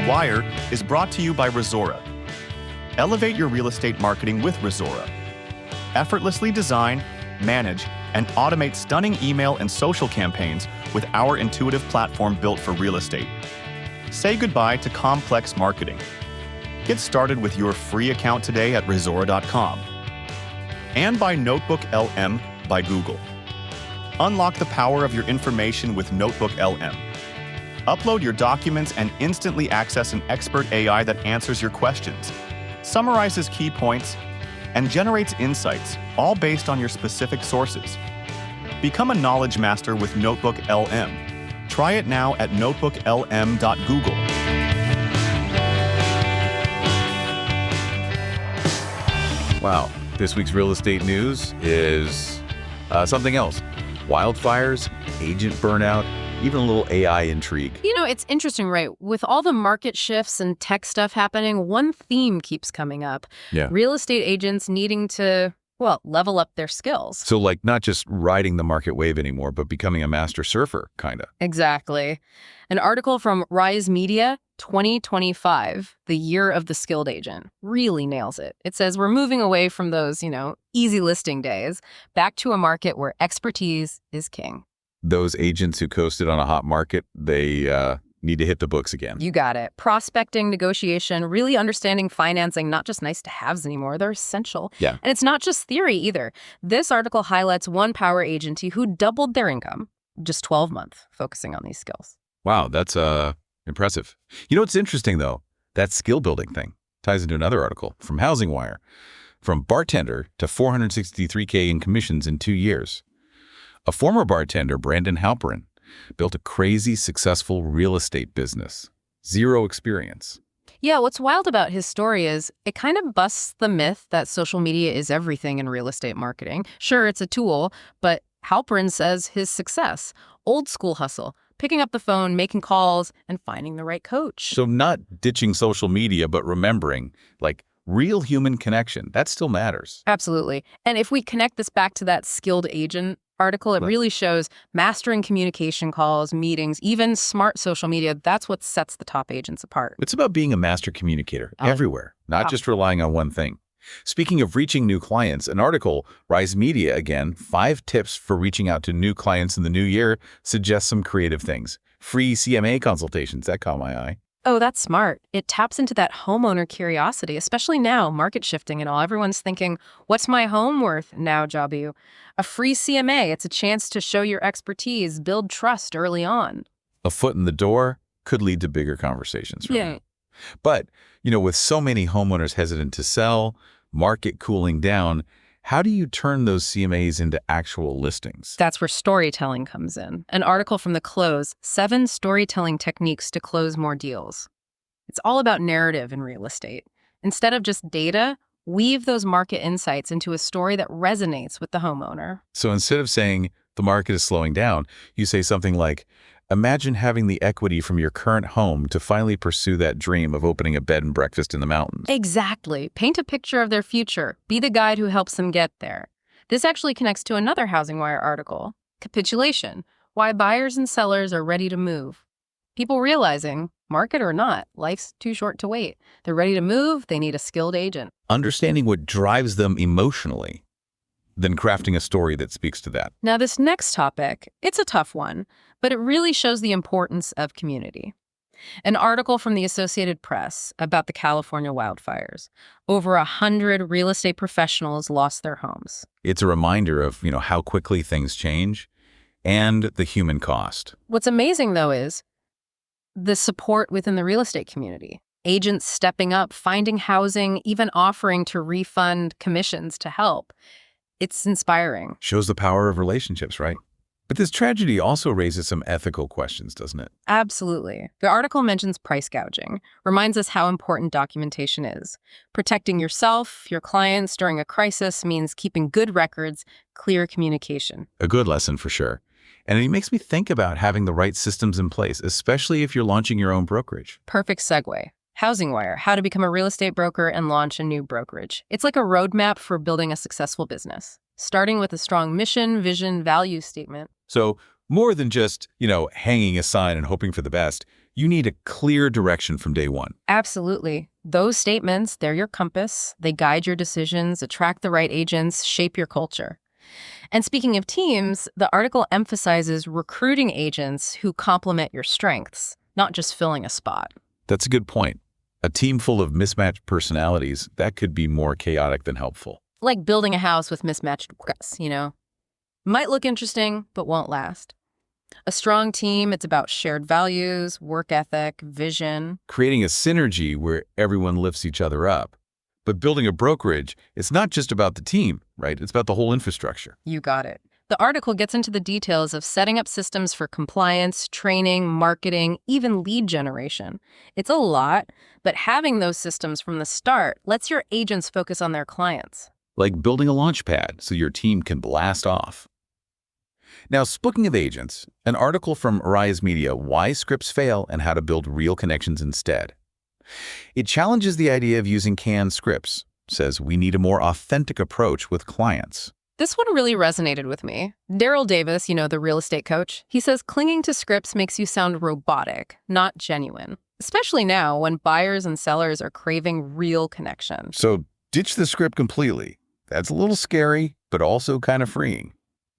HousingWire is brought to you by Risora. Elevate your real estate marketing with Risora. Effortlessly design, manage, and automate stunning email and social campaigns with our intuitive platform built for real estate. Say goodbye to complex marketing. Get started with your free account today at Risora.com. And by Notebook LM by Google. Unlock the power of your information with Notebook LM. Upload your documents and instantly access an expert AI that answers your questions, summarizes key points, and generates insights, all based on your specific sources. Become a knowledge master with Notebook LM. Try it now at notebooklm.google. Wow, this week's real estate news is something else. Wildfires, agent burnout, even a little AI intrigue. You know, it's interesting, right? With all the market shifts and tech stuff happening, one theme keeps coming up. Yeah. Real estate agents needing to, well, level up their skills. So like not just riding the market wave anymore, but becoming a master surfer, kind of. Exactly. An article from RISMedia, 2025, the year of the skilled agent, really nails it. It says we're moving away from those, easy listing days, back to a market where expertise is king. Those agents who coasted on a hot market, they need to hit the books again. You got it. Prospecting, negotiation, really understanding financing, not just nice to haves anymore. They're essential. Yeah. And it's not just theory either. This article highlights one power agency who doubled their income, just 12 months, focusing on these skills. Wow, that's impressive. What's interesting, though? That skill building thing ties into another article from HousingWire. From bartender to $463K in commissions in 2 years. A former bartender, Brandon Halperin, built a crazy successful real estate business. Zero experience. Yeah, what's wild about his story is it kind of busts the myth that social media is everything in real estate marketing. Sure, it's a tool, but Halperin says his success, old school hustle, picking up the phone, making calls, and finding the right coach. So not ditching social media, but remembering, real human connection. That still matters. Absolutely. And if we connect this back to that skilled agent article, it really shows mastering communication calls, meetings, even smart social media. That's what sets the top agents apart. It's about being a master communicator everywhere, not just relying on one thing. Speaking of reaching new clients, an article, RISMedia again, 5 tips for reaching out to new clients in the new year, suggests some creative things. Free CMA consultations, that caught my eye. Oh, that's smart. It taps into that homeowner curiosity, especially now, market shifting and all. Everyone's thinking, what's my home worth now, Jabu? A free CMA, it's a chance to show your expertise, build trust early on. A foot in the door could lead to bigger conversations. Right? Yeah. But, with so many homeowners hesitant to sell, market cooling down, how do you turn those CMAs into actual listings? That's where storytelling comes in. An article from The Close, 7 storytelling techniques to close more deals. It's all about narrative in real estate. Instead of just data, weave those market insights into a story that resonates with the homeowner. So instead of saying the market is slowing down, you say something like, imagine having the equity from your current home to finally pursue that dream of opening a bed and breakfast in the mountains. Exactly. Paint a picture of their future. Be the guide who helps them get there. This actually connects to another HousingWire article, Capitulation, Why Buyers and Sellers Are Ready to Move. People realizing, market or not, life's too short to wait. They're ready to move, they need a skilled agent. Understanding what drives them emotionally, then crafting a story that speaks to that. Now, this next topic, it's a tough one, but it really shows the importance of community. An article from the Associated Press about the California wildfires. Over 100 real estate professionals lost their homes. It's a reminder of, how quickly things change and the human cost. What's amazing, though, is the support within the real estate community. Agents stepping up, finding housing, even offering to refund commissions to help. It's inspiring. Shows the power of relationships, right? But this tragedy also raises some ethical questions, doesn't it? Absolutely. The article mentions price gouging, reminds us how important documentation is. Protecting yourself, your clients during a crisis means keeping good records, clear communication. A good lesson for sure. And it makes me think about having the right systems in place, especially if you're launching your own brokerage. Perfect segue. HousingWire, how to become a real estate broker and launch a new brokerage. It's like a roadmap for building a successful business, starting with a strong mission, vision, value statement. So More than just, hanging a sign and hoping for the best. You need a clear direction from day one. Absolutely. Those statements, they're your compass. They guide your decisions, attract the right agents, shape your culture. And speaking of teams, the article emphasizes recruiting agents who complement your strengths, not just filling a spot. That's a good point. A team full of mismatched personalities, that could be more chaotic than helpful. Like building a house with mismatched bricks, Might look interesting, but won't last. A strong team, it's about shared values, work ethic, vision. Creating a synergy where everyone lifts each other up. But building a brokerage, it's not just about the team, right? It's about the whole infrastructure. You got it. The article gets into the details of setting up systems for compliance, training, marketing, even lead generation. It's a lot, but having those systems from the start lets your agents focus on their clients. Like building a launch pad so your team can blast off. Now, speaking of agents, an article from RISMedia, Why Scripts Fail and How to Build Real Connections Instead. It challenges the idea of using canned scripts, says we need a more authentic approach with clients. This one really resonated with me. Darryl Davis, the real estate coach, he says clinging to scripts makes you sound robotic, not genuine, especially now when buyers and sellers are craving real connection. So ditch the script completely. That's a little scary, but also kind of freeing.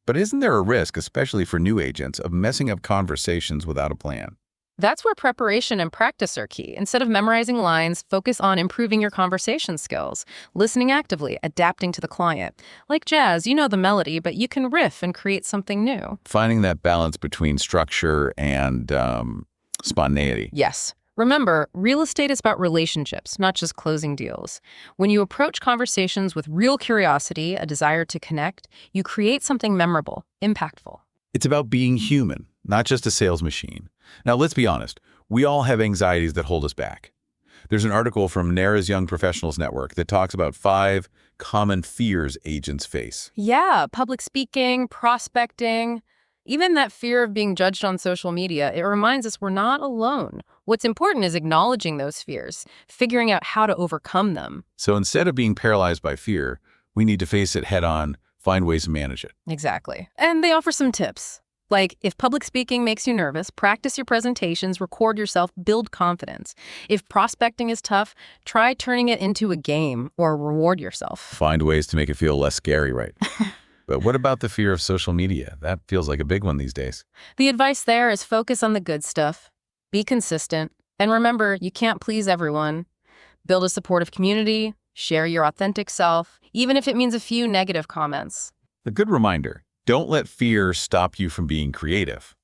But isn't there a risk, especially for new agents, of messing up conversations without a plan? That's where preparation and practice are key. Instead of memorizing lines, focus on improving your conversation skills, listening actively, adapting to the client. Like jazz, you know the melody, but you can riff and create something new. Finding that balance between structure and spontaneity. Yes. Remember, real estate is about relationships, not just closing deals. When you approach conversations with real curiosity, a desire to connect, you create something memorable, impactful. It's about being human, not just a sales machine. Now, let's be honest. We all have anxieties that hold us back. There's an article from NARA's Young Professionals Network that talks about 5 common fears agents face. Yeah, public speaking, prospecting, even that fear of being judged on social media. It reminds us we're not alone. What's important is acknowledging those fears, figuring out how to overcome them. So instead of being paralyzed by fear, we need to face it head on, find ways to manage it. Exactly. And they offer some tips. Like, if public speaking makes you nervous, practice your presentations, record yourself, build confidence. If prospecting is tough, try turning it into a game or reward yourself. Find ways to make it feel less scary, right? But what about the fear of social media? That feels like a big one these days. The advice there is focus on the good stuff, be consistent, and remember, you can't please everyone. Build a supportive community, share your authentic self, even if it means a few negative comments. A good reminder. Don't let fear stop you from being creative.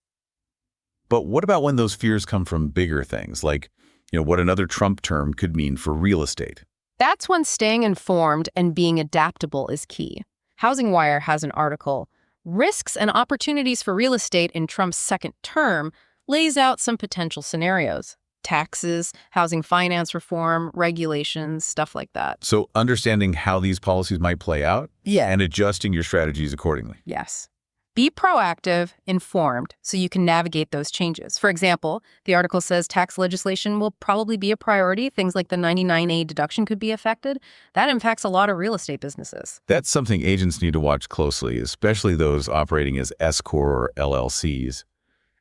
But what about when those fears come from bigger things, like, what another Trump term could mean for real estate? That's when staying informed and being adaptable is key. HousingWire has an article, Risks and Opportunities for Real Estate in Trump's Second Term, lays out some potential scenarios. Taxes, housing finance reform, regulations, stuff like that. So understanding how these policies might play out Yeah. and adjusting your strategies accordingly. Yes. Be proactive, informed, so you can navigate those changes. For example, the article says tax legislation will probably be a priority. Things like the 99A deduction could be affected. That impacts a lot of real estate businesses. That's something agents need to watch closely, especially those operating as S-Corp or LLCs.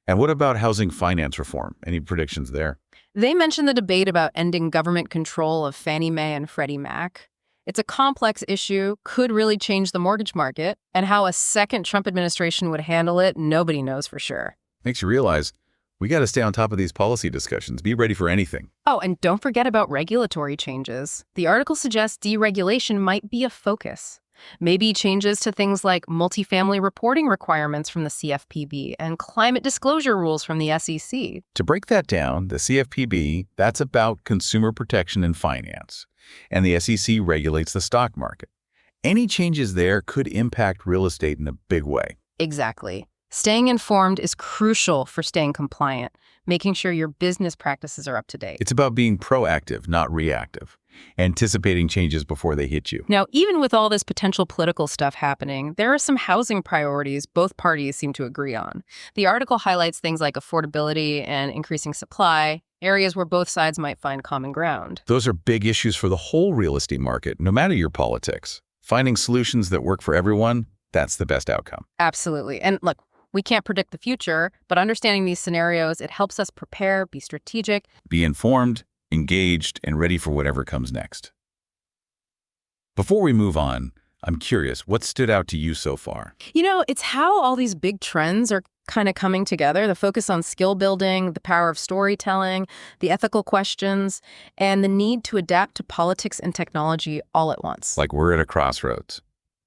And what about housing finance reform? Any predictions there? They mentioned the debate about ending government control of Fannie Mae and Freddie Mac. It's a complex issue, could really change the mortgage market, and how a second Trump administration would handle it, nobody knows for sure. Makes you realize we got to stay on top of these policy discussions, be ready for anything. Oh, and don't forget about regulatory changes. The article suggests deregulation might be a focus. Maybe changes to things like multifamily reporting requirements from the CFPB and climate disclosure rules from the SEC. To break that down, the CFPB, that's about consumer protection and finance, and the SEC regulates the stock market. Any changes there could impact real estate in a big way. Exactly. Staying informed is crucial for staying compliant, making sure your business practices are up to date. It's about being proactive, not reactive, anticipating changes before they hit you. Now, even with all this potential political stuff happening, there are some housing priorities both parties seem to agree on. The article highlights things like affordability and increasing supply, areas where both sides might find common ground. Those are big issues for the whole real estate market, no matter your politics. Finding solutions that work for everyone, that's the best outcome. Absolutely. And look, We can't predict the future, but understanding these scenarios, it helps us prepare, be strategic. Be informed, engaged, and ready for whatever comes next. Before we move on, I'm curious, what stood out to you so far? It's how all these big trends are kind of coming together. The focus on skill building, the power of storytelling, the ethical questions, and the need to adapt to politics and technology all at once. Like we're at a crossroads,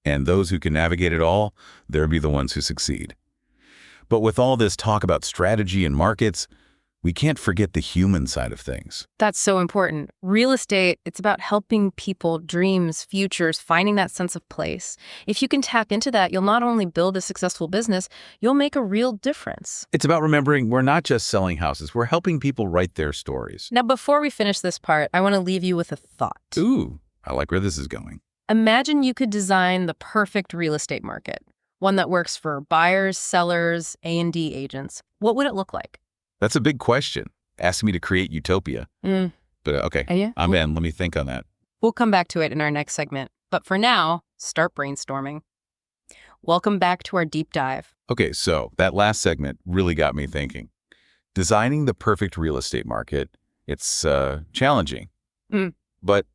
and those who can navigate it all, they'll be the ones who succeed. But with all this talk about strategy and markets, we can't forget the human side of things. That's so important. Real estate, it's about helping people, dreams, futures, finding that sense of place. If you can tap into that, you'll not only build a successful business, you'll make a real difference. It's about remembering we're not just selling houses, we're helping people write their stories. Now, before we finish this part, I want to leave you with a thought. Ooh, I like where this is going. Imagine you could design the perfect real estate market, one that works for buyers, sellers, A&D agents. What would it look like? That's a big question. Asking me to create utopia. But okay, Yeah. I'm in. Let me think on that. We'll come back to it in our next segment. But for now, start brainstorming. Welcome back to our deep dive. Okay, so that last segment really got me thinking. Designing the perfect real estate market, it's challenging. But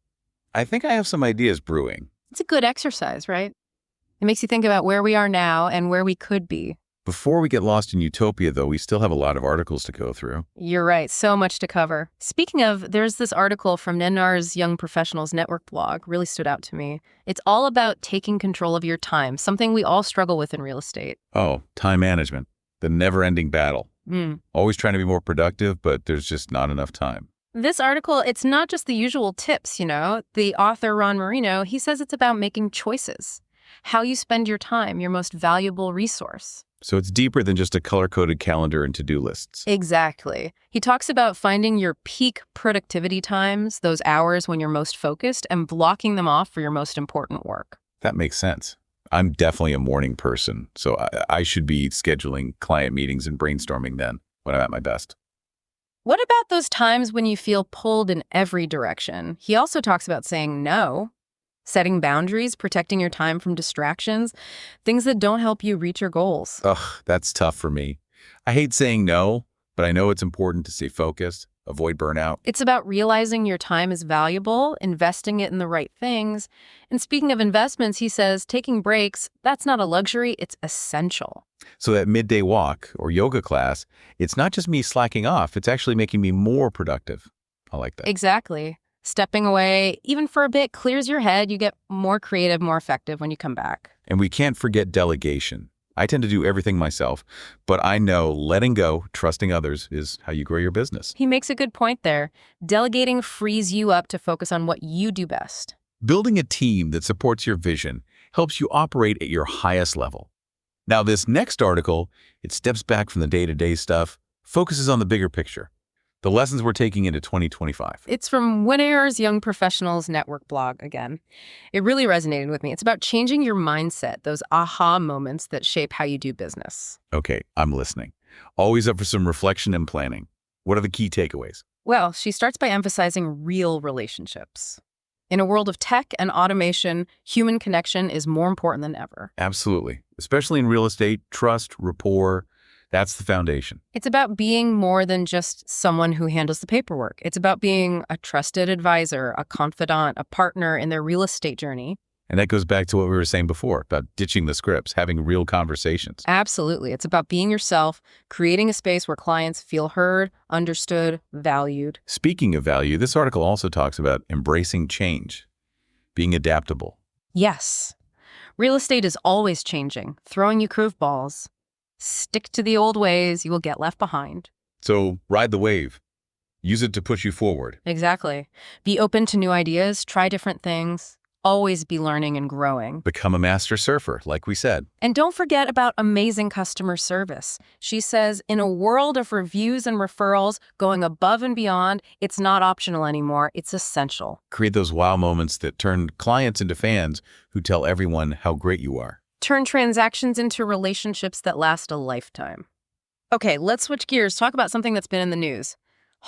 I think I have some ideas brewing. It's a good exercise, right? It makes you think about where we are now and where we could be. Before we get lost in utopia, though, we still have a lot of articles to go through. You're right. So much to cover. Speaking of, there's this article from NNR's Young Professionals Network blog, really stood out to me. It's all about taking control of your time, something we all struggle with in real estate. Oh, time management, the never-ending battle. Always trying to be more productive, but there's just not enough time. This article, it's not just the usual tips, The author, Ron Marino, he says it's about making choices. How you spend your time, your most valuable resource. So it's deeper than just a color-coded calendar and to-do lists. Exactly. He talks about finding your peak productivity times, those hours when you're most focused, and blocking them off for your most important work. That makes sense. I'm definitely a morning person, so I should be scheduling client meetings and brainstorming then when I'm at my best. What about those times when you feel pulled in every direction? He also talks about saying no, setting boundaries, protecting your time from distractions, things that don't help you reach your goals. Ugh, that's tough for me. I hate saying no, but I know it's important to stay focused, avoid burnout. It's about realizing your time is valuable, investing it in the right things. And speaking of investments, he says taking breaks, that's not a luxury, it's essential. So that midday walk or yoga class, it's not just me slacking off, it's actually making me more productive. I like that. Exactly. Stepping away, even for a bit, clears your head. You get more creative, more effective when you come back. And we can't forget delegation. I tend to do everything myself, but I know letting go, trusting others is how you grow your business. He makes a good point there. Delegating frees you up to focus on what you do best. Building a team that supports your vision helps you operate at your highest level. Now, this next article, it steps back from the day-to-day stuff, focuses on the bigger picture. The lessons we're taking into 2025. It's from WinAir's Young Professionals Network blog again. It really resonated with me. It's about changing your mindset, those aha moments that shape how you do business. Okay, I'm listening. Always up for some reflection and planning. What are the key takeaways? Well, she starts by emphasizing real relationships. In a world of tech and automation, human connection is more important than ever. Absolutely. Especially in real estate, trust, rapport, that's the foundation. It's about being more than just someone who handles the paperwork. It's about being a trusted advisor, a confidant, a partner in their real estate journey. And that goes back to what we were saying before about ditching the scripts, having real conversations. Absolutely. It's about being yourself, creating a space where clients feel heard, understood, valued. Speaking of value, this article also talks about embracing change, being adaptable. Yes. Real estate is always changing, throwing you curveballs. Stick to the old ways, you will get left behind. So ride the wave. Use it to push you forward. Exactly. Be open to new ideas, try different things. Always be learning and growing. Become a master surfer, like we said. And don't forget about amazing customer service. She says, in a world of reviews and referrals, going above and beyond, it's not optional anymore, it's essential. Create those wow moments that turn clients into fans who tell everyone how great you are. Turn transactions into relationships that last a lifetime. Okay, let's switch gears. Talk about something that's been in the news.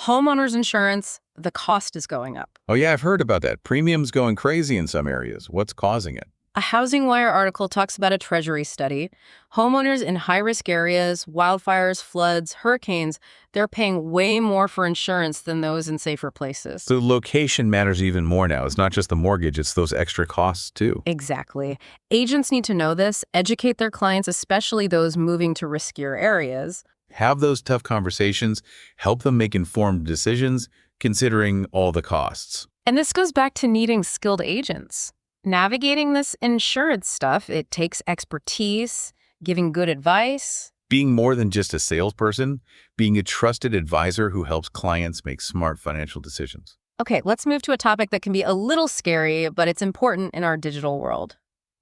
Homeowners insurance, the cost is going up. Oh yeah, I've heard about that. Premiums going crazy in some areas. What's causing it? A HousingWire article talks about a Treasury study. Homeowners in high-risk areas, wildfires, floods, hurricanes, they're paying way more for insurance than those in safer places. So location matters even more now. It's not just the mortgage, it's those extra costs too. Exactly. Agents need to know this, educate their clients, especially those moving to riskier areas. Have those tough conversations, help them make informed decisions, considering all the costs. And this goes back to needing skilled agents. Navigating this insurance stuff, it takes expertise, giving good advice. Being more than just a salesperson, being a trusted advisor who helps clients make smart financial decisions. Okay, let's move to a topic that can be a little scary, but it's important in our digital world.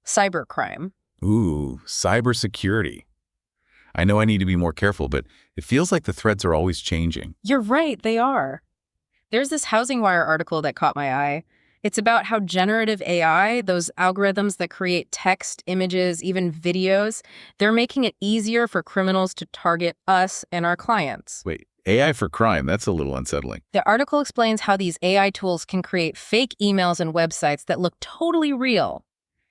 Cybercrime. Ooh, cybersecurity. I know I need to be more careful, but it feels like the threats are always changing. You're right, they are. There's this HousingWire article that caught my eye. It's about how generative AI, those algorithms that create text, images, even videos, they're making it easier for criminals to target us and our clients. Wait, AI for crime, that's a little unsettling. The article explains how these AI tools can create fake emails and websites that look totally real.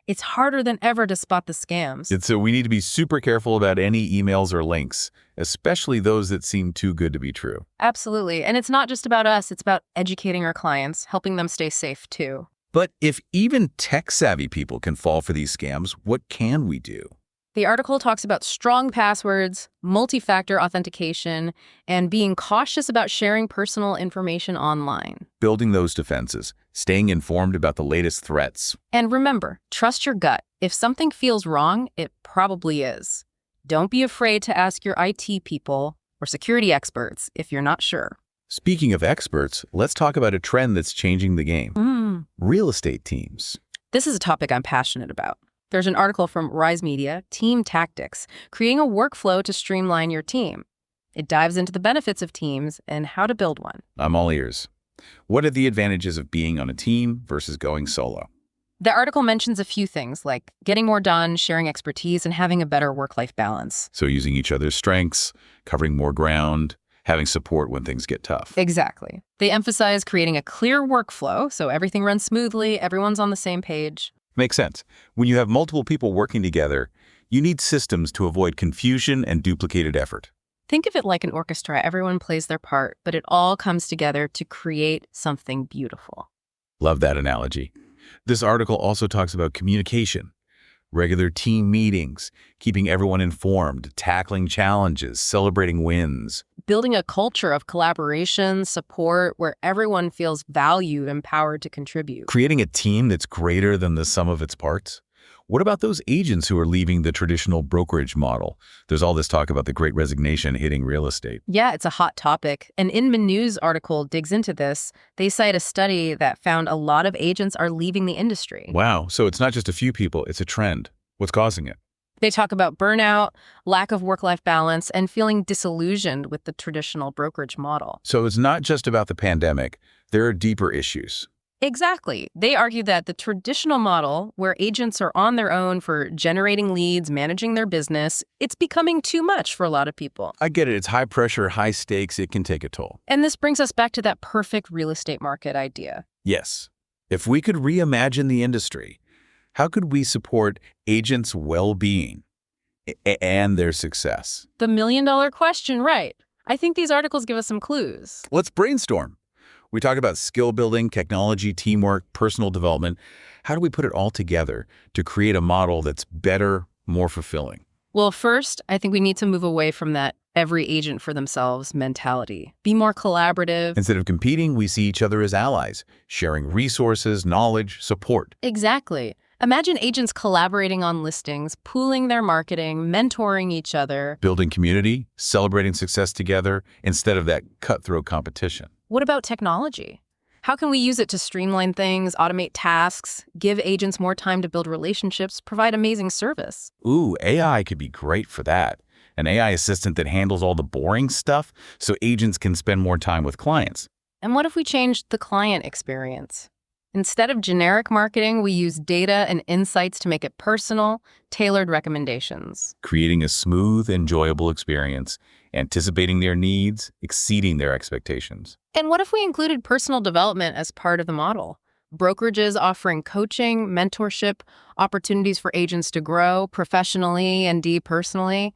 It's harder than ever to spot the scams. So we need to be super careful about any emails or links, especially those that seem too good to be true. Absolutely. And it's not just about us, it's about educating our clients, helping them stay safe too. But if even tech-savvy people can fall for these scams, what can we do? The article talks about strong passwords, multi-factor authentication, and being cautious about sharing personal information online. Building those defenses, staying informed about the latest threats. And remember, trust your gut. If something feels wrong, it probably is. Don't be afraid to ask your IT people or security experts if you're not sure. Speaking of experts, let's talk about a trend that's changing the game. Real estate teams. This is a topic I'm passionate about. There's an article from RISMedia, Team Tactics, creating a workflow to streamline your team. It dives into the benefits of teams and how to build one. I'm all ears. What are the advantages of being on a team versus going solo? The article mentions a few things like getting more done, sharing expertise, and having a better work-life balance. So using each other's strengths, covering more ground, having support when things get tough. Exactly. They emphasize creating a clear workflow so everything runs smoothly, everyone's on the same page. Makes sense. When you have multiple people working together, you need systems to avoid confusion and duplicated effort. Think of it like an orchestra. Everyone plays their part, but it all comes together to create something beautiful. Love that analogy. This article also talks about communication, regular team meetings, keeping everyone informed, tackling challenges, celebrating wins. Building a culture of collaboration, support, where everyone feels valued, empowered to contribute. Creating a team that's greater than the sum of its parts. What about those agents who are leaving the traditional brokerage model? There's all this talk about the Great Resignation hitting real estate. Yeah, it's a hot topic. An Inman News article digs into this. They cite a study that found a lot of agents are leaving the industry. Wow, so it's not just a few people, it's a trend. What's causing it? They talk about burnout, lack of work-life balance, and feeling disillusioned with the traditional brokerage model. So it's not just about the pandemic. There are deeper issues. Exactly. They argue that the traditional model, where agents are on their own for generating leads, managing their business, it's becoming too much for a lot of people. I get it. It's high pressure, high stakes. It can take a toll. And this brings us back to that perfect real estate market idea. Yes. If we could reimagine the industry, how could we support agents' well-being and their success? The million-dollar question, right? I think these articles give us some clues. Let's brainstorm. We talk about skill building, technology, teamwork, personal development. How do we put it all together to create a model that's better, more fulfilling? Well, first, I think we need to move away from that every agent for themselves mentality. Be more collaborative. Instead of competing, we see each other as allies, sharing resources, knowledge, support. Exactly. Imagine agents collaborating on listings, pooling their marketing, mentoring each other. Building community, celebrating success together, instead of that cutthroat competition. What about technology? How can we use it to streamline things, automate tasks, give agents more time to build relationships, provide amazing service? Ooh, AI could be great for that. An AI assistant that handles all the boring stuff so agents can spend more time with clients. And what if we changed the client experience? Instead of generic marketing, we use data and insights to make it personal, tailored recommendations. Creating a smooth, enjoyable experience, anticipating their needs, exceeding their expectations. And what if we included personal development as part of the model? brokerages offering coaching, mentorship, opportunities for agents to grow professionally and depersonally.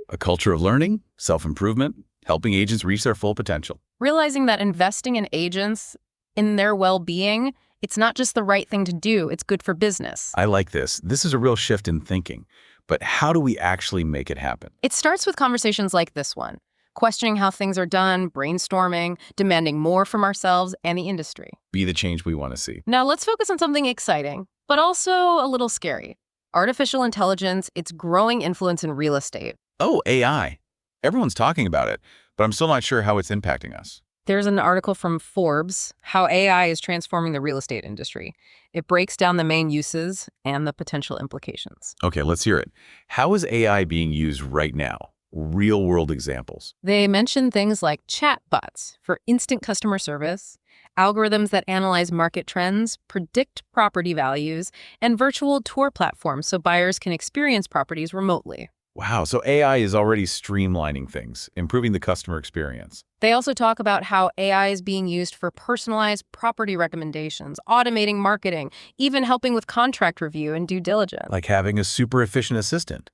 A culture of learning, self-improvement, helping agents reach their full potential. Realizing that investing in agents, in their well-being, it's not just the right thing to do, it's good for business. I like this. This is a real shift in thinking. But how do we actually make it happen? It starts with conversations like this one, questioning how things are done, brainstorming, demanding more from ourselves and the industry. Be the change we want to see. Now let's focus on something exciting, but also a little scary. Artificial intelligence, its growing influence in real estate. Oh, AI. Everyone's talking about it, but I'm still not sure how it's impacting us. There's an article from Forbes, How AI is Transforming the Real Estate Industry. It breaks down the main uses and the potential implications. Okay, let's hear it. How is AI being used right now? Real-world examples. They mention things like chatbots for instant customer service, algorithms that analyze market trends, predict property values, and virtual tour platforms so buyers can experience properties remotely. Wow, so AI is already streamlining things, improving the customer experience. They also talk about how AI is being used for personalized property recommendations, automating marketing, even helping with contract review and due diligence. Like having a super efficient assistant,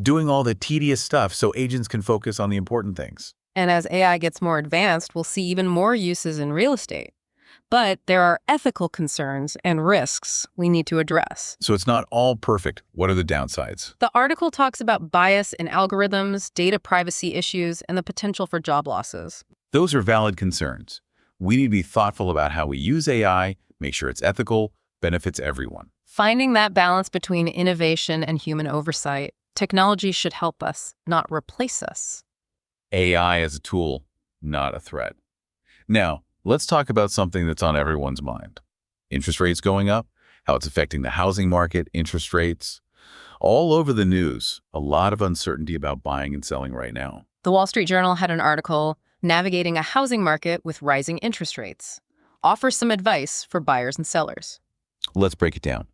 doing all the tedious stuff so agents can focus on the important things. And as AI gets more advanced, we'll see even more uses in real estate. But there are ethical concerns and risks we need to address. So it's not all perfect. What are the downsides? The article talks about bias in algorithms, data privacy issues, and the potential for job losses. Those are valid concerns. We need to be thoughtful about how we use AI, make sure it's ethical, benefits everyone. Finding that balance between innovation and human oversight, technology should help us, not replace us. AI as a tool, not a threat. Now, let's talk about something that's on everyone's mind. Interest rates going up, how it's affecting the housing market, interest rates. All over the news, a lot of uncertainty about buying and selling right now. The Wall Street Journal had an article, Navigating a Housing Market with Rising Interest Rates, offers some advice for buyers and sellers. Let's break it down.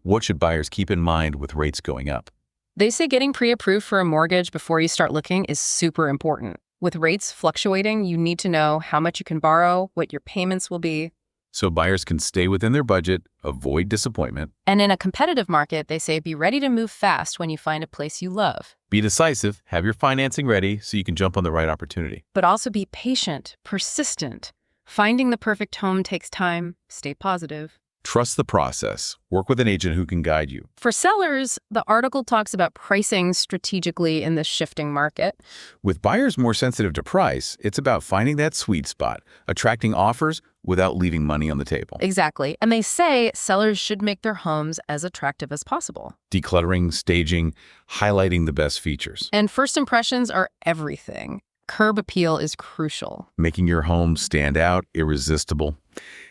What should buyers keep in mind with rates going up? They say getting pre-approved for a mortgage before you start looking is super important. With rates fluctuating, you need to know how much you can borrow, what your payments will be. So buyers can stay within their budget, avoid disappointment. And in a competitive market, they say be ready to move fast when you find a place you love. Be decisive, have your financing ready so you can jump on the right opportunity. But also be patient, persistent. Finding the perfect home takes time. Stay positive. Trust the process. Work with an agent who can guide you. For sellers, the article talks about pricing strategically in this shifting market. With buyers more sensitive to price, it's about finding that sweet spot, attracting offers without leaving money on the table. Exactly. And they say sellers should make their homes as attractive as possible. Decluttering, staging, highlighting the best features. And first impressions are everything. Curb appeal is crucial. Making your home stand out, irresistible.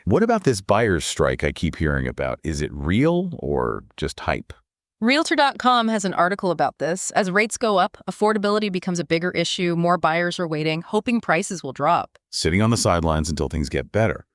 What about this buyer's strike I keep hearing about? Is it real or just hype? Realtor.com has an article about this. As rates go up, affordability becomes a bigger issue. More buyers are waiting, hoping prices will drop. Sitting on the sidelines until things get better.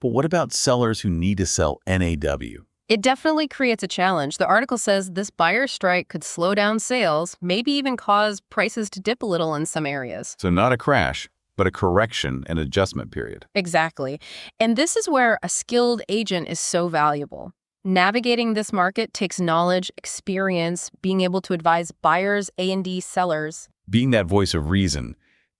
But what about sellers who need to sell NAW? It definitely creates a challenge. The article says this buyer strike could slow down sales, maybe even cause prices to dip a little in some areas. So not a crash, but a correction and adjustment period. Exactly. And this is where a skilled agent is so valuable. Navigating this market takes knowledge, experience, being able to advise buyers, A&D sellers. Being that voice of reason,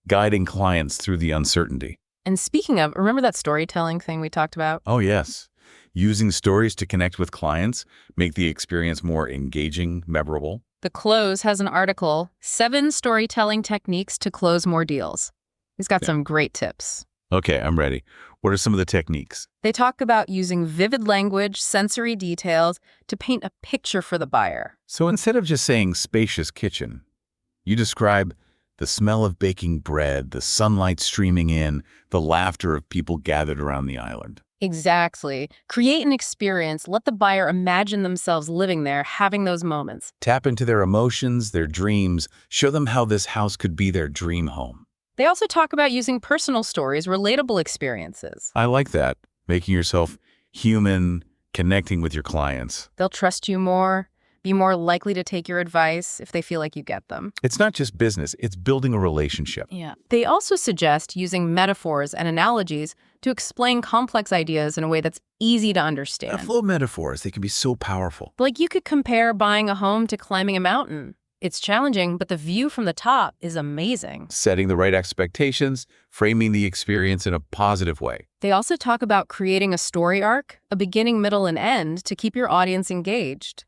guiding clients through the uncertainty. And speaking of, remember that storytelling thing we talked about? Oh, yes. Using stories to connect with clients, make the experience more engaging, memorable. The Close has an article, 7 Storytelling Techniques to Close More Deals. He's got some great tips. Okay, I'm ready. What are some of the techniques? They talk about using vivid language, sensory details to paint a picture for the buyer. So instead of just saying spacious kitchen, you describe the smell of baking bread, the sunlight streaming in, the laughter of people gathered around the island. Exactly. Create an experience. Let the buyer imagine themselves living there, having those moments. Tap into their emotions, their dreams. Show them how this house could be their dream home. They also talk about using personal stories, relatable experiences. I like that. Making yourself human, connecting with your clients. They'll trust you more, be more likely to take your advice if they feel like you get them. It's not just business, it's building a relationship. Yeah. They also suggest using metaphors and analogies to explain complex ideas in a way that's easy to A understand. flow of metaphors, they can be so powerful. Like you could compare buying a home to climbing a mountain. It's challenging, but the view from the top is amazing. Setting the right expectations, framing the experience in a positive way. They also talk about creating a story arc, a beginning, middle, and end to keep your audience engaged.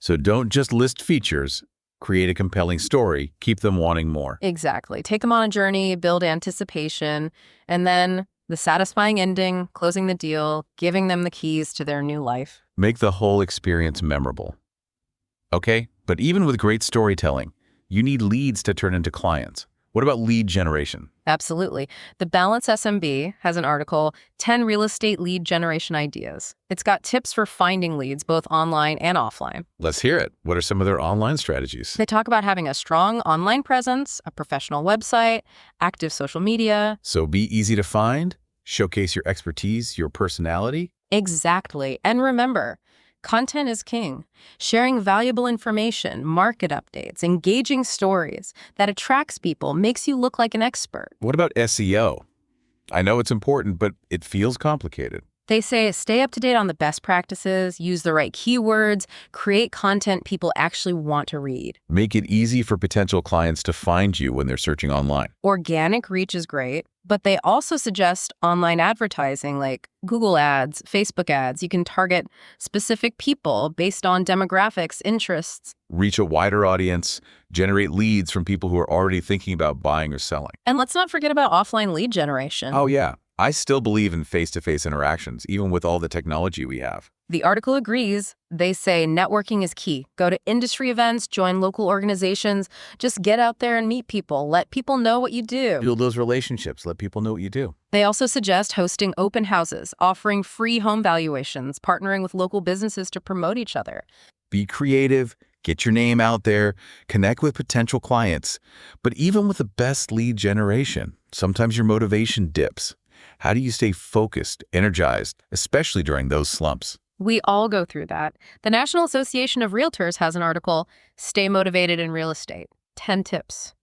So don't just list features, create a compelling story, keep them wanting more. Exactly. Take them on a journey, build anticipation, and then the satisfying ending, closing the deal, giving them the keys to their new life. Make the whole experience memorable. Okay, but even with great storytelling, you need leads to turn into clients. What about lead generation? Absolutely. The Balance SMB has an article, 10 Real Estate Lead Generation Ideas. It's got tips for finding leads, both online and offline. Let's hear it. What are some of their online strategies? They talk about having a strong online presence, a professional website, active social media. So be easy to find, showcase your expertise, your personality. Exactly. And remember, content is king. Sharing valuable information, market updates, engaging stories that attracts people, makes you look like an expert. What about SEO? I know it's important, but it feels complicated. They say stay up to date on the best practices, use the right keywords, create content people actually want to read. Make it easy for potential clients to find you when they're searching online. Organic reach is great, but they also suggest online advertising like Google ads, Facebook ads. You can target specific people based on demographics, interests. Reach a wider audience, generate leads from people who are already thinking about buying or selling. And let's not forget about offline lead generation. Oh yeah, I still believe in face-to-face interactions, even with all the technology we have. The article agrees. They say networking is key. Go to industry events, join local organizations, just get out there and meet people. Let people know what you do. Build those relationships, let people know what you do. They also suggest hosting open houses, offering free home valuations, partnering with local businesses to promote each other. Be creative, get your name out there, connect with potential clients. But even with the best lead generation, sometimes your motivation dips. How do you stay focused, energized, especially during those slumps? We all go through that. The National Association of Realtors has an article, Stay Motivated in Real Estate, 10 Tips.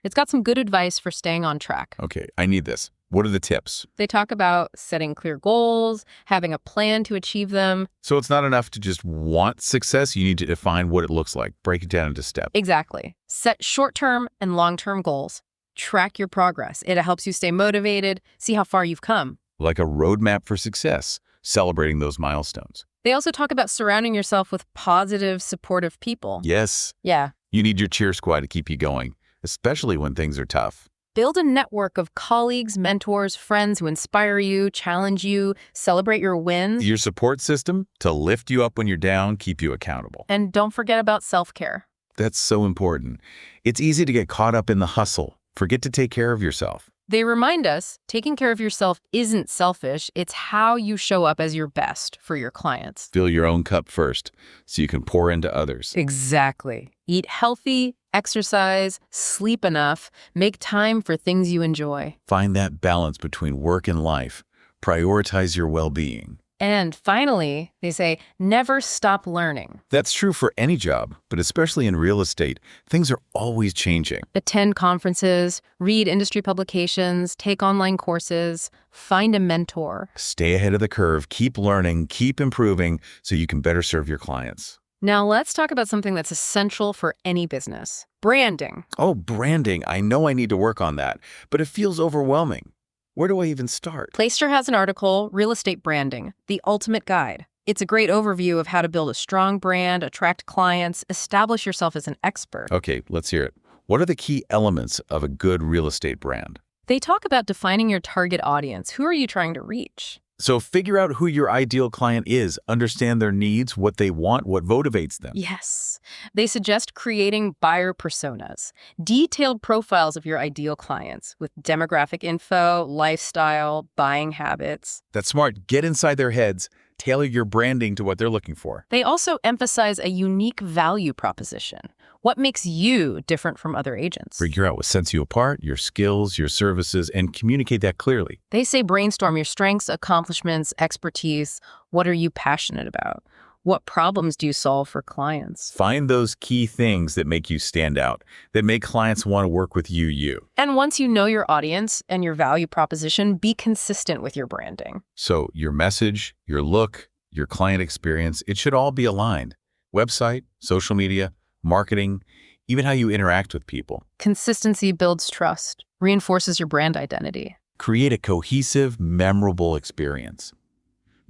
It's got some good advice for staying on track. Okay, I need this. What are the tips? They talk about setting clear goals, having a plan to achieve them. So it's not enough to just want success, you need to define what it looks like. Break it down into steps. Exactly. Set short-term and long-term goals. Track your progress. It helps you stay motivated, see how far you've come. Like a roadmap for success, celebrating those milestones. They also talk about surrounding yourself with positive, supportive people. Yes, Yeah. you need your cheer squad to keep you going, especially when things are tough. Build a network of colleagues, mentors, friends who inspire you, challenge you, celebrate your wins. Your support system to lift you up when you're down, keep you accountable. And don't forget about self-care. That's so important. It's easy to get caught up in the hustle. Forget to take care of yourself. They remind us taking care of yourself isn't selfish. It's how you show up as your best for your clients. Fill your own cup first so you can pour into others. Exactly. Eat healthy, exercise, sleep enough, make time for things you enjoy. Find that balance between work and life. Prioritize your well-being. And finally, they say, never stop learning. That's true for any job, but especially in real estate, things are always changing. Attend conferences, read industry publications, take online courses, find a mentor. Stay ahead of the curve, keep learning, keep improving so you can better serve your clients. Now let's talk about something that's essential for any business. Branding. Oh, branding. I know I need to work on that, but it feels overwhelming. Where do I even start? Placer has an article, Real Estate Branding, The Ultimate Guide. It's a great overview of how to build a strong brand, attract clients, establish yourself as an expert. Okay, let's hear it. What are the key elements of a good real estate brand? They talk about defining your target audience. Who are you trying to reach? So figure out who your ideal client is, understand their needs, what they want, what motivates them. Yes. They suggest creating buyer personas, detailed profiles of your ideal clients with demographic info, lifestyle, buying habits. That's smart. Get inside their heads, tailor your branding to what they're looking for. They also emphasize a unique value proposition. What makes you different from other agents? Figure out what sets you apart, your skills, your services, and communicate that clearly. They say brainstorm your strengths, accomplishments, expertise. What are you passionate about? What problems do you solve for clients? Find those key things that make you stand out, that make clients want to work with you. And once you know your audience and your value proposition, be consistent with your branding. So your message, your look, your client experience, it should all be aligned. Website, social media, marketing, even how you interact with people. Consistency builds trust, reinforces your brand identity. Create a cohesive, memorable experience.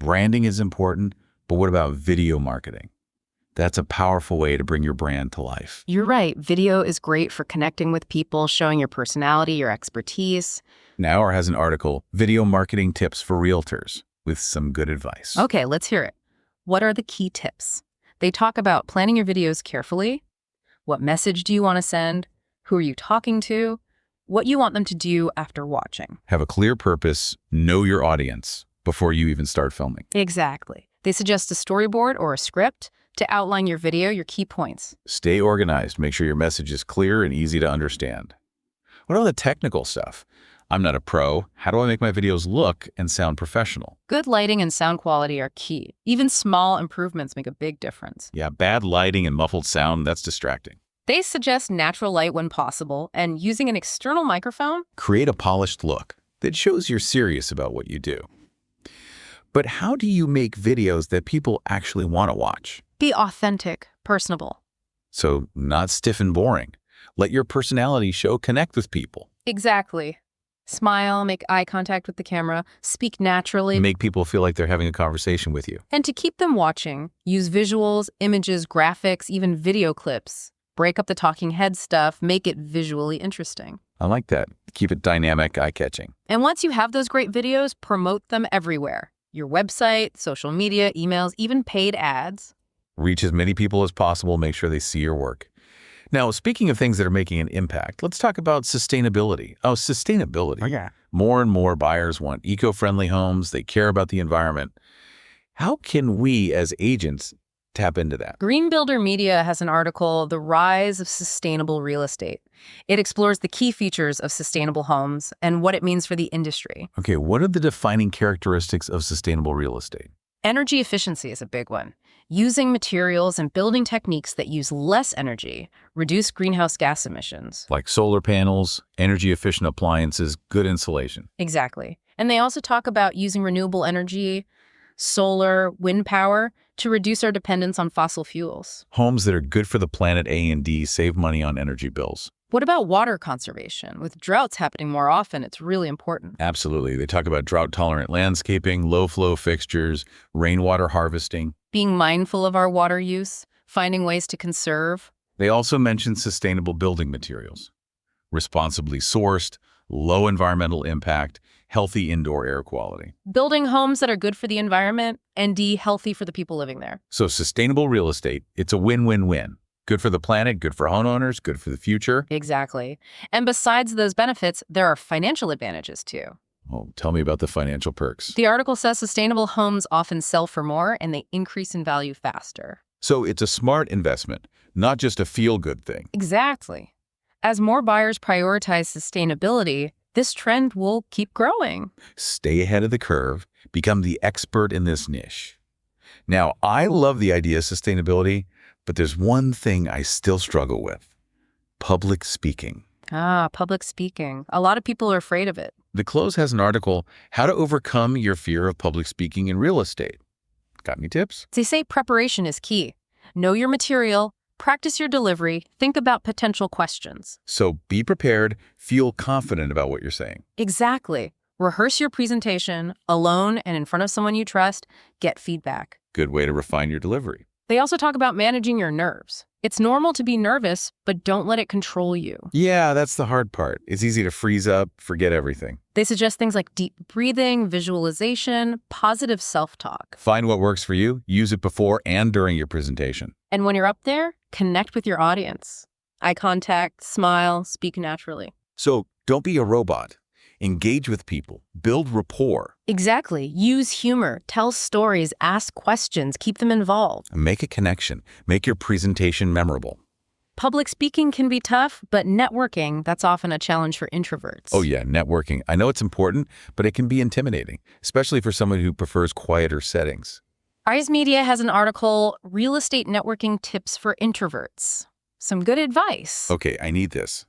Branding is important, but what about video marketing? That's a powerful way to bring your brand to life. You're right. Video is great for connecting with people, showing your personality, your expertise. Now has an article, Video Marketing Tips for Realtors, with some good advice. Okay, let's hear it. What are the key tips? They talk about planning your videos carefully. What message do you want to send? Who are you talking to? What you want them to do after watching. Have a clear purpose, know your audience before you even start filming. Exactly. They suggest a storyboard or a script to outline your video, your key points. Stay organized. Make sure your message is clear and easy to understand. What about the technical stuff? I'm not a pro. How do I make my videos look and sound professional? Good lighting and sound quality are key. Even small improvements make a big difference. Yeah, bad lighting and muffled sound, that's distracting. They suggest natural light when possible and using an external microphone. Create a polished look that shows you're serious about what you do. But how do you make videos that people actually want to watch? Be authentic, personable. So not stiff and boring. Let your personality show connect with people. Exactly. Smile, make eye contact with the camera, speak naturally. Make people feel like they're having a conversation with you. And to keep them watching, use visuals, images, graphics, even video clips. Break up the talking head stuff, make it visually interesting. I like that. Keep it dynamic, eye-catching. And once you have those great videos, promote them everywhere. Your website, social media, emails, even paid ads. Reach as many people as possible, make sure they see your work. Now, speaking of things that are making an impact, let's talk about sustainability. Oh, sustainability. Oh, yeah. More and more buyers want eco-friendly homes. They care about the environment. How can we as agents tap into that? Green Builder Media has an article, The Rise of Sustainable Real Estate. It explores the key features of sustainable homes and what it means for the industry. Okay, what are the defining characteristics of sustainable real estate? Energy efficiency is a big one. Using materials and building techniques that use less energy reduce greenhouse gas emissions. Like solar panels, energy-efficient appliances, good insulation. Exactly. And they also talk about using renewable energy, solar, wind power, to reduce our dependence on fossil fuels. Homes that are good for the planet A and D save money on energy bills. What about water conservation? With droughts happening more often, it's really important. Absolutely. They talk about drought-tolerant landscaping, low-flow fixtures, rainwater harvesting. Being mindful of our water use, finding ways to conserve. They also mention sustainable building materials. Responsibly sourced, low environmental impact, healthy indoor air quality. Building homes that are good for the environment and healthy for the people living there. So sustainable real estate, it's a win-win-win. Good for the planet, good for homeowners, good for the future. Exactly. And besides those benefits, there are financial advantages too. Oh, tell me about the financial perks. The article says sustainable homes often sell for more and they increase in value faster. So it's a smart investment, not just a feel-good thing. Exactly. As more buyers prioritize sustainability, this trend will keep growing. Stay ahead of the curve, become the expert in this niche. Now, I love the idea of sustainability, but there's one thing I still struggle with: public speaking. Public speaking. A lot of people are afraid of it. The Close has an article, How to Overcome Your Fear of Public Speaking in Real Estate. Got any tips? They say preparation is key. Know your material, practice your delivery, think about potential questions. So be prepared, feel confident about what you're saying. Exactly. Rehearse your presentation alone and in front of someone you trust. Get feedback. Good way to refine your delivery. They also talk about managing your nerves. It's normal to be nervous, but don't let it control you. Yeah, that's the hard part. It's easy to freeze up, forget everything. They suggest things like deep breathing, visualization, positive self-talk. Find what works for you, use it before and during your presentation. And when you're up there, connect with your audience. Eye contact, smile, speak naturally. So don't be a robot. Engage with people, build rapport. Exactly. Use humor, tell stories, ask questions, keep them involved. Make a connection. Make your presentation memorable. Public speaking can be tough, but networking, that's often a challenge for introverts. Oh yeah, networking. I know it's important, but it can be intimidating, especially for someone who prefers quieter settings. RISMedia has an article, Real Estate Networking Tips for Introverts. Some good advice. Okay, I need this.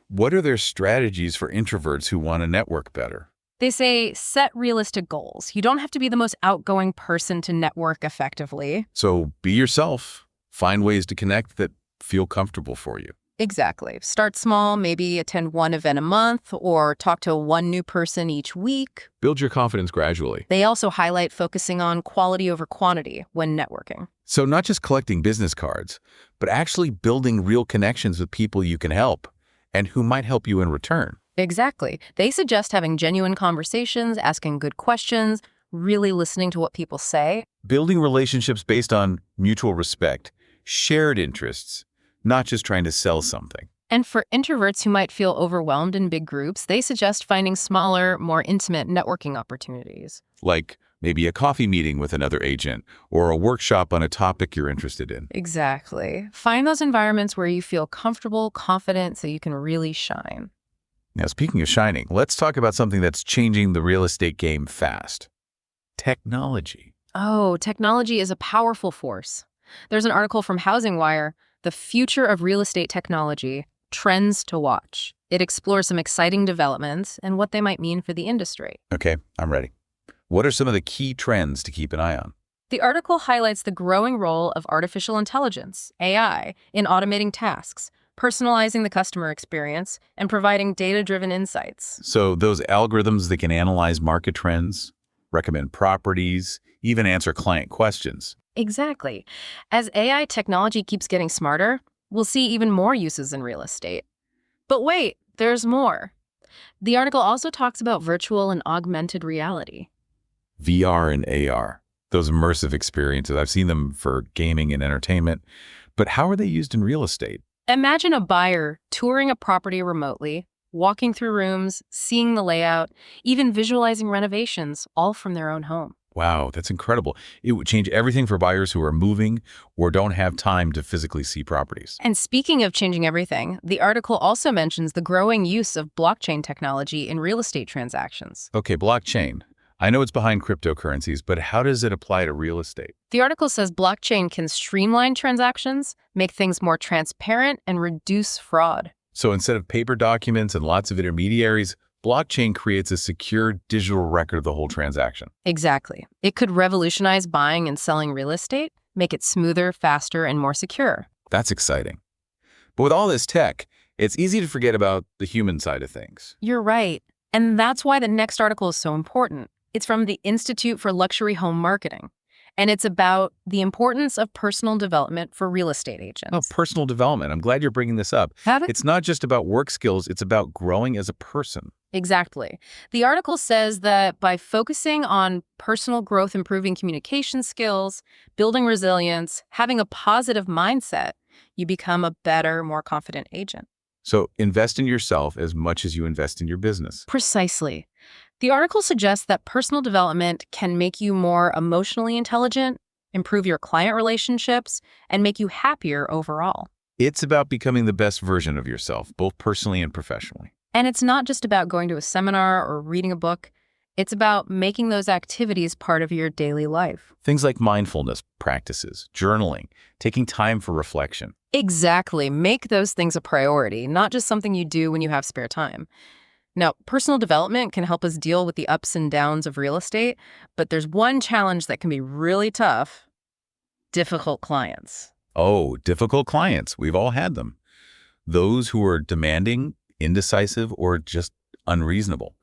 What are their strategies for introverts who want to network better? They say set realistic goals. You don't have to be the most outgoing person to network effectively. So be yourself. Find ways to connect that feel comfortable for you. Exactly. Start small, maybe attend one event a month or talk to one new person each week. Build your confidence gradually. They also highlight focusing on quality over quantity when networking. So not just collecting business cards, but actually building real connections with people you can help and who might help you in return. Exactly. They suggest having genuine conversations, asking good questions, really listening to what people say. Building relationships based on mutual respect, shared interests, not just trying to sell something. And for introverts who might feel overwhelmed in big groups, they suggest finding smaller, more intimate networking opportunities. Like maybe a coffee meeting with another agent or a workshop on a topic you're interested in. Exactly. Find those environments where you feel comfortable, confident, so you can really shine. Now, speaking of shining, let's talk about something that's changing the real estate game fast. Technology. Oh, technology is a powerful force. There's an article from HousingWire, The Future of Real Estate Technology, Trends to Watch. It explores some exciting developments and what they might mean for the industry. Okay, I'm ready. What are some of the key trends to keep an eye on? The article highlights the growing role of artificial intelligence, AI, in automating tasks, personalizing the customer experience, and providing data-driven insights. So those algorithms that can analyze market trends, recommend properties, even answer client questions. Exactly. As AI technology keeps getting smarter, we'll see even more uses in real estate. But wait, there's more. The article also talks about virtual and augmented reality. VR and AR, those immersive experiences. I've seen them for gaming and entertainment, but how are they used in real estate? Imagine a buyer touring a property remotely, walking through rooms, seeing the layout, even visualizing renovations, all from their own home. Wow, that's incredible. It would change everything for buyers who are moving or don't have time to physically see properties. And speaking of changing everything, the article also mentions the growing use of blockchain technology in real estate transactions. Okay, blockchain. I know it's behind cryptocurrencies, but how does it apply to real estate? The article says blockchain can streamline transactions, make things more transparent, and reduce fraud. So instead of paper documents and lots of intermediaries, blockchain creates a secure digital record of the whole transaction. Exactly. It could revolutionize buying and selling real estate, make it smoother, faster, and more secure. That's exciting. But with all this tech, it's easy to forget about the human side of things. You're right. And that's why the next article is so important. It's from the Institute for Luxury Home Marketing, and it's about the importance of personal development for real estate agents. Oh, personal development. I'm glad you're bringing this up. It's not just about work skills, it's about growing as a person. Exactly. The article says that by focusing on personal growth, improving communication skills, building resilience, having a positive mindset, you become a better, more confident agent. So invest in yourself as much as you invest in your business. Precisely. The article suggests that personal development can make you more emotionally intelligent, improve your client relationships, and make you happier overall. It's about becoming the best version of yourself, both personally and professionally. And it's not just about going to a seminar or reading a book. It's about making those activities part of your daily life. Things like mindfulness practices, journaling, taking time for reflection. Exactly. Make those things a priority, not just something you do when you have spare time. Now, personal development can help us deal with the ups and downs of real estate, but there's one challenge that can be really tough: difficult clients. Oh, difficult clients. We've all had them. Those who are demanding, indecisive, or just unreasonable.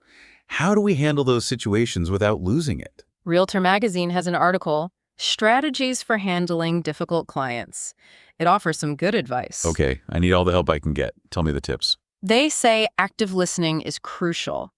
How do we handle those situations without losing it? Realtor Magazine has an article, Strategies for Handling Difficult Clients. It offers some good advice. Okay, I need all the help I can get. Tell me the tips. They say active listening is crucial.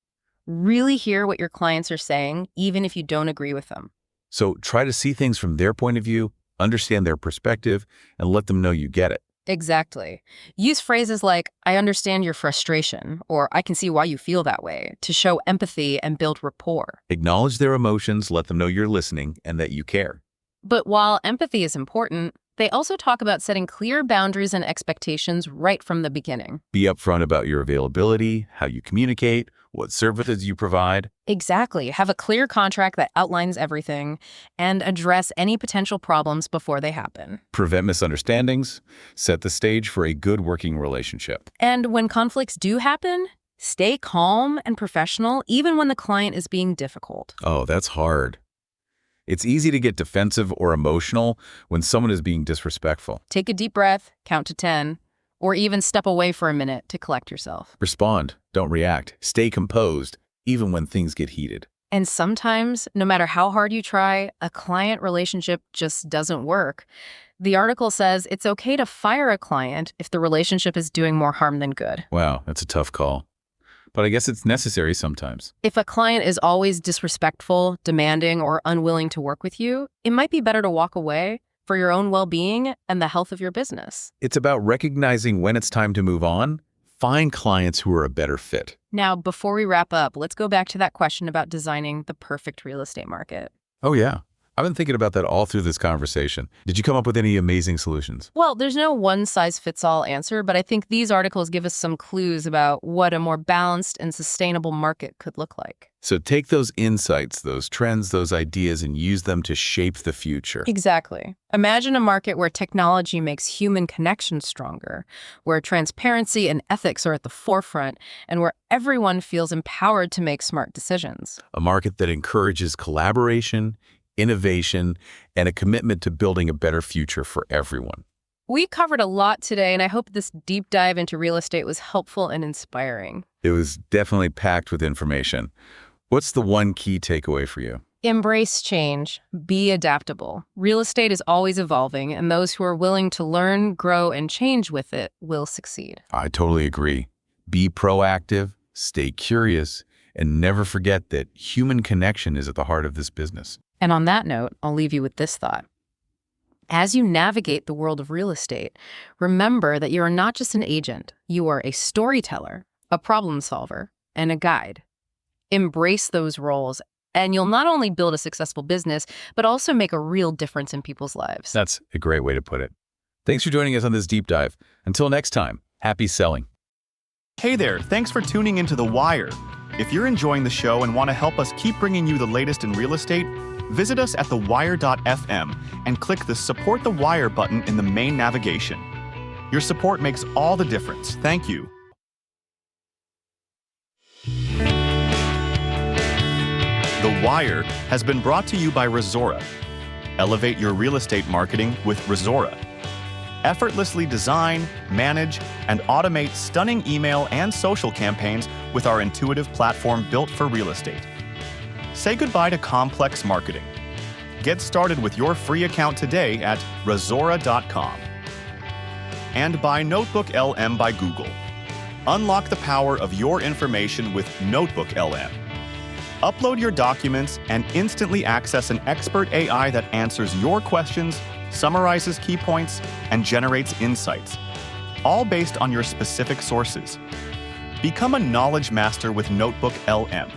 Really hear what your clients are saying, even if you don't agree with them. So try to see things from their point of view, understand their perspective, and let them know you get it. Exactly. Use phrases like, I understand your frustration, or I can see why you feel that way, to show empathy and build rapport. Acknowledge their emotions, let them know you're listening and that you care. But while empathy is important, They also talk about setting clear boundaries and expectations right from the beginning. Be upfront about your availability, how you communicate, what services you provide. Exactly. Have a clear contract that outlines everything and address any potential problems before they happen. Prevent misunderstandings. Set the stage for a good working relationship. And when conflicts do happen, stay calm and professional even when the client is being difficult. Oh, that's hard. It's easy to get defensive or emotional when someone is being disrespectful. Take a deep breath, count to 10, or even step away for a minute to collect yourself. Respond. Don't react. Stay composed, even when things get heated. And sometimes, no matter how hard you try, a client relationship just doesn't work. The article says it's okay to fire a client if the relationship is doing more harm than good. Wow, that's a tough call. But I guess it's necessary sometimes. If a client is always disrespectful, demanding, or unwilling to work with you, it might be better to walk away for your own well-being and the health of your business. It's about recognizing when it's time to move on. Find clients who are a better fit. Now, before we wrap up, let's go back to that question about designing the perfect real estate market. Oh, yeah. I've been thinking about that all through this conversation. Did you come up with any amazing solutions? Well, there's no one-size-fits-all answer, but I think these articles give us some clues about what a more balanced and sustainable market could look like. So take those insights, those trends, those ideas, and use them to shape the future. Exactly. Imagine a market where technology makes human connection stronger, where transparency and ethics are at the forefront, and where everyone feels empowered to make smart decisions. A market that encourages collaboration, innovation, and a commitment to building a better future for everyone. We covered a lot today, and I hope this deep dive into real estate was helpful and inspiring. It was definitely packed with information. What's the one key takeaway for you? Embrace change. Be adaptable. Real estate is always evolving, and those who are willing to learn, grow, and change with it will succeed. I totally agree. Be proactive, stay curious, and never forget that human connection is at the heart of this business. And on that note, I'll leave you with this thought. As you navigate the world of real estate, remember that you are not just an agent. You are a storyteller, a problem solver, and a guide. Embrace those roles, and you'll not only build a successful business, but also make a real difference in people's lives. That's a great way to put it. Thanks for joining us on this deep dive. Until next time, happy selling. Hey there, thanks for tuning into The Wire. If you're enjoying the show and want to help us keep bringing you the latest in real estate, visit us at thewire.fm and click the Support the Wire button in the main navigation. Your support makes all the difference. Thank you. The Wire has been brought to you by Risora. Elevate your real estate marketing with Risora. Effortlessly design, manage, and automate stunning email and social campaigns with our intuitive platform built for real estate. Say goodbye to complex marketing. Get started with your free account today at Risora.com. And by Notebook LM by Google. Unlock the power of your information with Notebook LM. Upload your documents and instantly access an expert AI that answers your questions, summarizes key points, and generates insights, all based on your specific sources. Become a knowledge master with Notebook LM.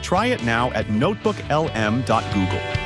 Try it now at notebooklm.google.